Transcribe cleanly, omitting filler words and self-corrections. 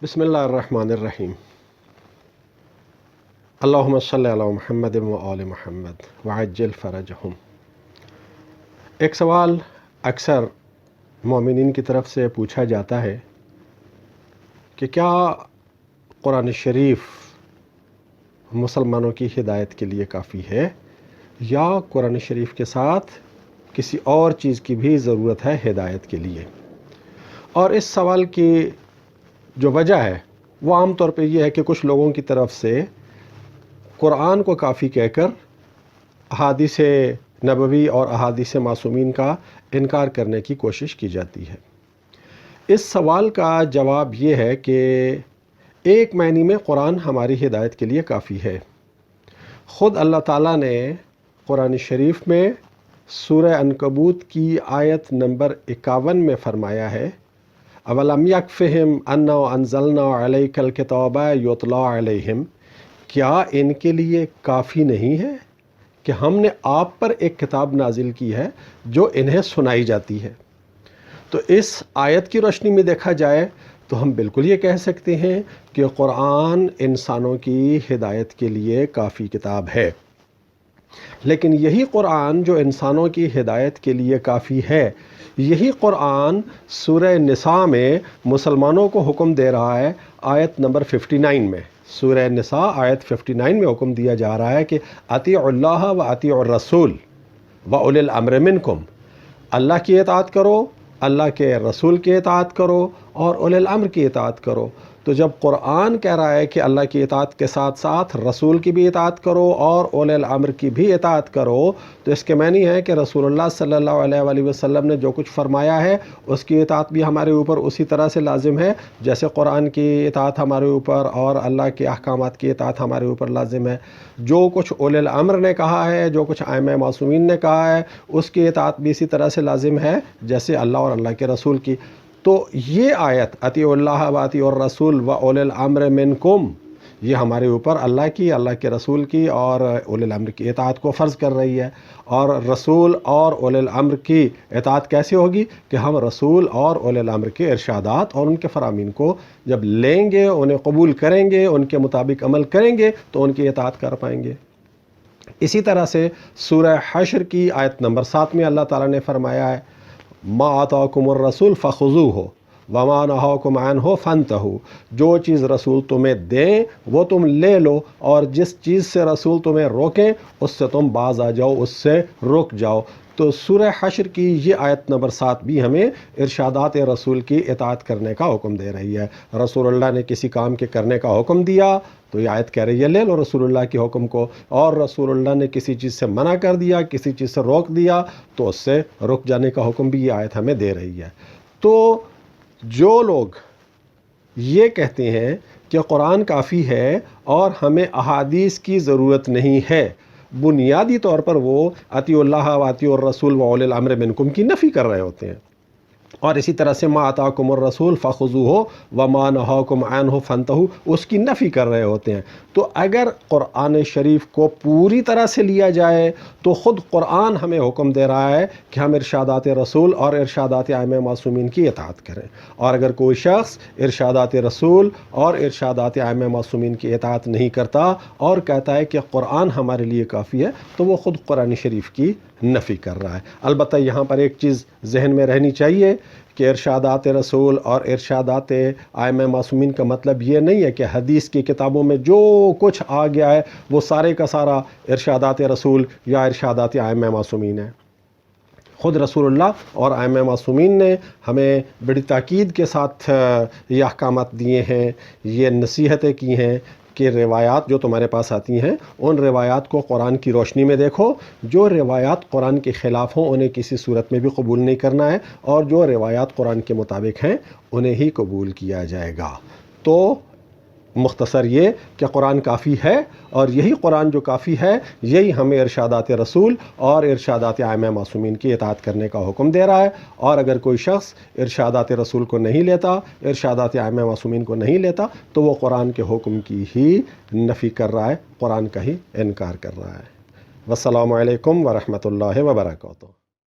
بسم اللہ الرحمن الرحیم۔ اللہم صلی علی محمد و آل محمد وعجل فرجہم۔ ایک سوال اکثر مومنین کی طرف سے پوچھا جاتا ہے کہ کیا قرآن شریف مسلمانوں کی ہدایت کے لیے کافی ہے یا قرآن شریف کے ساتھ کسی اور چیز کی بھی ضرورت ہے ہدایت کے لیے؟ اور اس سوال کی جو وجہ ہے وہ عام طور پہ یہ ہے کہ کچھ لوگوں کی طرف سے قرآن کو کافی کہہ کر احادیث نبوی اور احادیث معصومین کا انکار کرنے کی کوشش کی جاتی ہے۔ اس سوال کا جواب یہ ہے کہ ایک معنی میں قرآن ہماری ہدایت کے لیے کافی ہے۔ خود اللہ تعالیٰ نے قرآن شریف میں سورہ عنکبوت کی آیت نمبر 51 میں فرمایا ہے، اولم یکفہم انا انزلنا علیک الکتاب یتلی علیہم، کیا ان کے لیے کافی نہیں ہے کہ ہم نے آپ پر ایک کتاب نازل کی ہے جو انہیں سنائی جاتی ہے؟ تو اس آیت کی روشنی میں دیکھا جائے تو ہم بالکل یہ کہہ سکتے ہیں کہ قرآن انسانوں کی ہدایت کے لیے کافی کتاب ہے۔ لیکن یہی قرآن جو انسانوں کی ہدایت کے لیے کافی ہے، یہی قرآن سورہ نساء میں مسلمانوں کو حکم دے رہا ہے۔ آیت نمبر 59 میں، سورہ نساء آیت 59 میں حکم دیا جا رہا ہے کہ اطیعوا اللہ و اطیعوا الرسول و اولی الامر منکم، اللہ کی اطاعت کرو، اللہ کے رسول کی اطاعت کرو اور اولی الامر کی اطاعت کرو۔ تو جب قرآن کہہ رہا ہے کہ اللہ کی اطاعت کے ساتھ ساتھ رسول کی بھی اطاعت کرو اور اولی الامر کی بھی اطاعت کرو، تو اس کے معنی ہے کہ رسول اللہ صلی اللہ علیہ وآلہ وسلم نے جو کچھ فرمایا ہے اس کی اطاعت بھی ہمارے اوپر اسی طرح سے لازم ہے جیسے قرآن کی اطاعت ہمارے اوپر اور اللہ کے احکامات کی اطاعت ہمارے اوپر لازم ہے۔ جو کچھ اولی الامر نے کہا ہے، جو کچھ ائمہ معصومین نے کہا ہے، اس کی اطاعت بھی اسی طرح سے لازم ہے جیسے اللہ اور اللہ کے رسول کی۔ تو یہ آیت اطیعوا اللہ و اطیعوا الرسول و اولی الامر منکم، یہ ہمارے اوپر اللہ کی، اللہ کے رسول کی اور اولی الامر کی اطاعت کو فرض کر رہی ہے۔ اور رسول اور اولی الامر کی اطاعت کیسے ہوگی کہ ہم رسول اور اولی الامر کے ارشادات اور ان کے فرامین کو جب لیں گے، انہیں قبول کریں گے، ان کے مطابق عمل کریں گے تو ان کی اطاعت کر پائیں گے۔ اسی طرح سے سورہ حشر کی آیت نمبر 7 میں اللہ تعالیٰ نے فرمایا ہے، ما آتاکم الرسول فخذوہ وما نہاکم عنہ فانتہوا، جو چیز رسول تمہیں دیں وہ تم لے لو اور جس چیز سے رسول تمہیں روکیں اس سے تم باز آ جاؤ، اس سے رک جاؤ۔ تو سورہ حشر کی یہ آیت نمبر 7 بھی ہمیں ارشادات رسول کی اطاعت کرنے کا حکم دے رہی ہے۔ رسول اللہ نے کسی کام کے کرنے کا حکم دیا تو یہ آیت کہہ رہی ہے لے لو رسول اللہ کے حکم کو، اور رسول اللہ نے کسی چیز سے منع کر دیا، کسی چیز سے روک دیا تو اس سے رک جانے کا حکم بھی یہ آیت ہمیں دے رہی ہے۔ تو جو لوگ یہ کہتے ہیں کہ قرآن کافی ہے اور ہمیں احادیث کی ضرورت نہیں ہے، بنیادی طور پر وہ اطیعوا اللہ و اطیعوا الرسول و اولی الامر منکم کی نفی کر رہے ہوتے ہیں۔ اور اسی طرح سے ما آتاکم الرسول فخذوہ وما نہاکم عنہ فانتہوا، اس کی نفی کر رہے ہوتے ہیں۔ تو اگر قرآن شریف کو پوری طرح سے لیا جائے تو خود قرآن ہمیں حکم دے رہا ہے کہ ہم ارشادات رسول اور ارشادات ائمہ معصومین کی اطاعت کریں، اور اگر کوئی شخص ارشادات رسول اور ارشادات ائمہ معصومین کی اطاعت نہیں کرتا اور کہتا ہے کہ قرآن ہمارے لیے کافی ہے تو وہ خود قرآن شریف کی نفی کر رہا ہے۔ البتہ یہاں پر ایک چیز ذہن میں رہنی چاہیے کہ ارشادات رسول اور ارشادات ائمہ معصومین کا مطلب یہ نہیں ہے کہ حدیث کی کتابوں میں جو کچھ آ گیا ہے وہ سارے کا سارا ارشادات رسول یا ارشادات ائمہ معصومین ہے۔ خود رسول اللہ اور ائمہ معصومین نے ہمیں بڑی تاکید کے ساتھ یہ احکامات دیے ہیں، یہ نصیحتیں کی ہیں کہ روایات جو تمہارے پاس آتی ہیں ان روایات کو قرآن کی روشنی میں دیکھو، جو روایات قرآن کے خلاف ہوں انہیں کسی صورت میں بھی قبول نہیں کرنا ہے، اور جو روایات قرآن کے مطابق ہیں انہیں ہی قبول کیا جائے گا۔ تو مختصر یہ کہ قرآن کافی ہے، اور یہی قرآن جو کافی ہے یہی ہمیں ارشادات رسول اور ارشادات ائمہ معصومین کی اطاعت کرنے کا حکم دے رہا ہے۔ اور اگر کوئی شخص ارشادات رسول کو نہیں لیتا، ارشادات ائمہ معصومین کو نہیں لیتا تو وہ قرآن کے حکم کی ہی نفی کر رہا ہے، قرآن کا ہی انکار کر رہا ہے۔ والسلام علیکم ورحمۃ اللہ وبرکاتہ۔